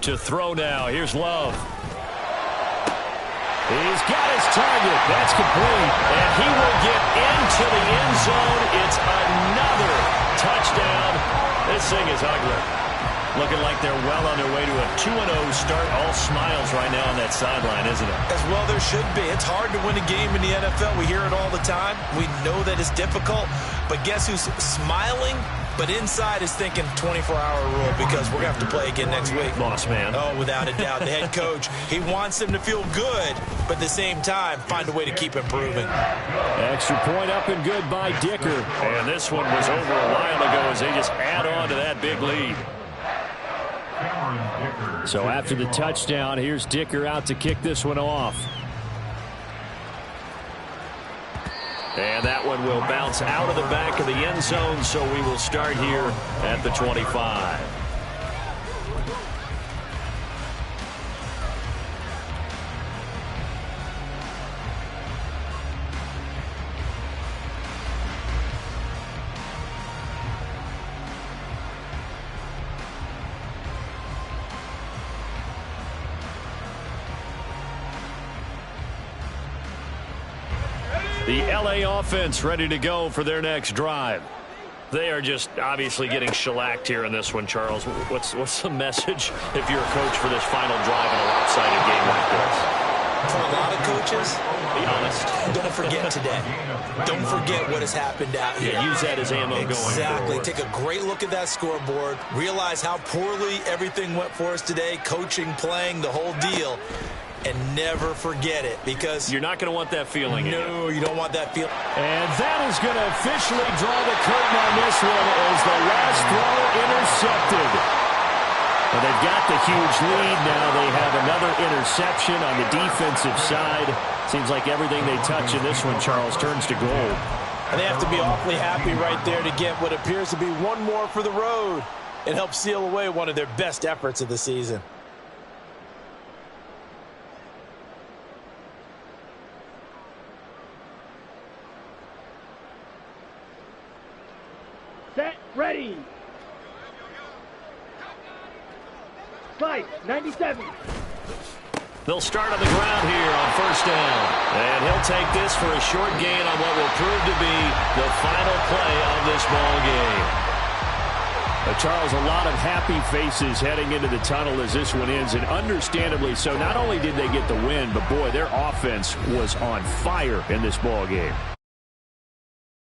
To throw now. Here's Love. He's got his target. That's complete. And he will get into the end zone. It's another touchdown. This thing is ugly. Looking like they're well on their way to a 2-0 start. All smiles right now on that sideline, isn't it? As well there should be. It's hard to win a game in the NFL. We hear it all the time. We know that it's difficult. But guess who's smiling? But inside is thinking 24-hour rule because we're going to have to play again next week. Boss man. Oh, without a doubt. The head coach, he wants them to feel good, but at the same time, find a way to keep improving. Extra point up and good by Dicker. And this one was over a while ago as they just add on to that big lead. So after the touchdown, here's Dicker out to kick this one off. And that one will bounce out of the back of the end zone, so we will start here at the 25. The LA offense ready to go for their next drive. They are just obviously getting shellacked here in this one, Charles. What's the message if you're a coach for this final drive in a lopsided game like this? For a lot of coaches, be honest. Don't forget today. Don't forget what has happened out here. Yeah, use that as ammo going forward. Exactly. Take a great look at that scoreboard. Realize how poorly everything went for us today. Coaching, playing, the whole deal. And never forget it, because you're not going to want that feeling. No, you don't want that feeling. And that is going to officially draw the curtain on this one as the last throw intercepted. Well, they've got the huge lead now. They have another interception on the defensive side. Seems like everything they touch in this one, Charles, turns to gold. And they have to be awfully happy right there to get what appears to be one more for the road. It helps seal away one of their best efforts of the season. Set, ready. Fight, 97. They'll start on the ground here on first down. And he'll take this for a short gain on what will prove to be the final play of this ball game. But Charles, a lot of happy faces heading into the tunnel as this one ends, and understandably so. Not only did they get the win, but boy, their offense was on fire in this ball game.